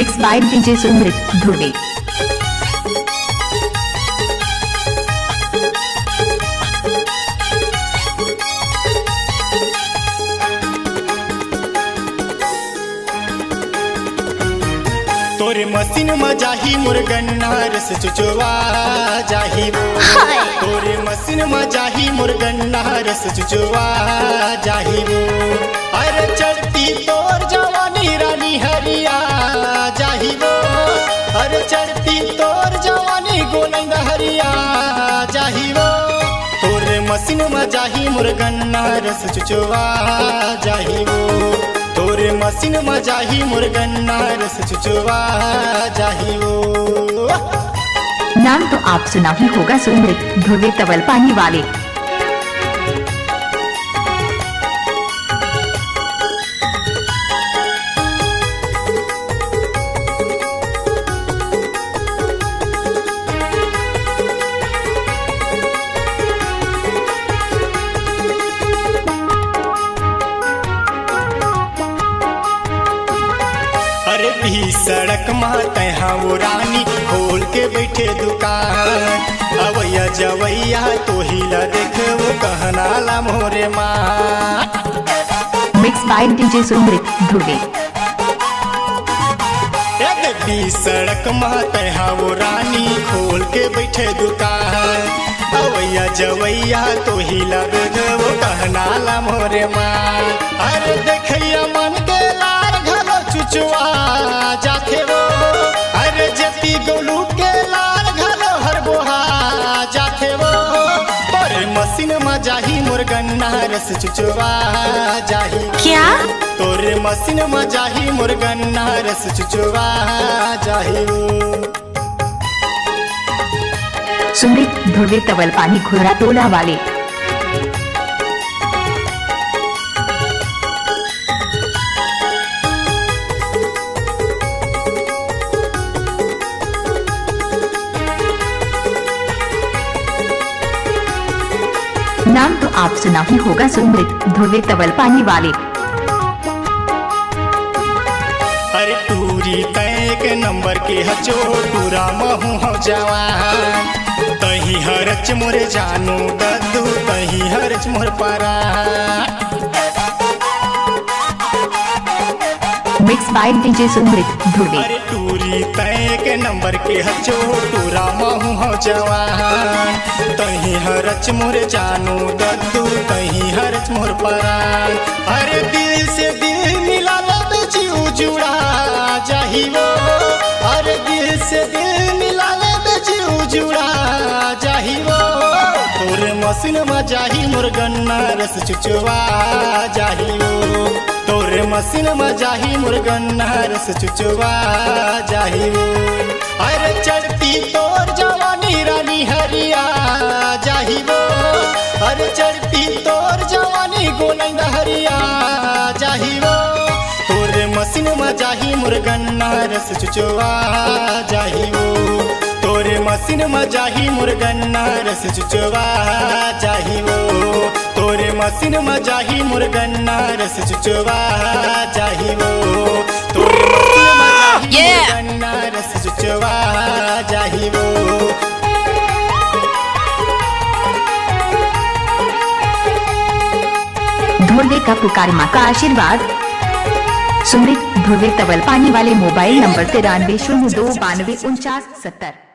Mix by DJ Sumrit Dhruve. तोरे मसीन में जाही मुर्गन्ना रस चुचवा जाही वो। तोरे मसीन में जाही मुर्गन्ना रस चुचवा जाही वो। अरे चढ़ती तोर जवानी रानी हरिया जाही वो। अरे चढ़ती तोर जवानी गोलंद हरिया जाही वो। तोरे मसीन में जाही मुर्गन्ना रस चुचवा जाही वो। तोरे मसीन में जाही मुर्गन्ना रस चुचवा जाही वो। नाम तो आप सुना ही होगा, सुमृत ध्रुवे तवल पानी वाले। अरे भी सड़क माते हाँ वो रानी खोल के बैठे दुकान। अवैया जवैया तो हिला देख वो कहना ला मोरे माँ। Mix by DJ Sumrit Dhruve. भी सड़क माते हाँ वो रानी खोल के बैठे दुकान। अवैया जवैया तो हिला देख वो कहना ला मोरे माँ। अरे देखैया मन के लार घलो चुचवा जाथे वो। अरे जती गोलू के लाल घलो हर बोहा जाथे वो। तोरे मसीन में जाही मुर्गन्ना रस चुचवा जाही। क्या? तोरे मसीन में जाही मुर्गन्ना रस चुचवा जाही वो। सुमृत ध्रुवे तवल पानी घोड़ा टोला वाले। नाम तो आप सुना ही होगा, सुमृत ध्रुवे तवल पानी वाले। अरे टूरी तैक नंबर के हचो टूरा महू हो जवान। तही हरच मोरे जानू दद्दू तही हरच मोर पारा। Mix by DJ Sumrit Dhruve. अरे टूरी तैक नंबर के हचो टूरा महू हो जवान। तही हरच मोरे जानू दद्दू तही हरच मोर पारा। अरे दिल से दिल मिला ले जीव जुड़ा जाही वो। अरे दिल से दिल मिला ले जीव जुड़ा जाही वो। तोरे मसीन में जाही मुर्गन्ना रस चुचवा जाही वो। तोरे मसीन में जाही मुर्गन्ना रस चुचवा जाही वो। अरे चढ़ती तोर जवानी रानी हरिया जाही वो। अरे चढ़ती तोर जवानी गोलंद हरिया जाही वो। तोरे मसीन में जाही मुर्गन्ना रस चुचवा जाही वो। तोरे मसीन में जाही मुर्गन्ना रस चुचवा जाही वो। तोरे मसीन में जाही मुर्गन्ना रस चुचवा जाही वो। तोरे मसीन में जाही मुर्गन्ना रस चुचवा जाही वो। ध्रुवे का पुकार माँ का आशीर्वाद। सुमृत ध्रुवे तवल पानी वाले। Mobile number 9302924970।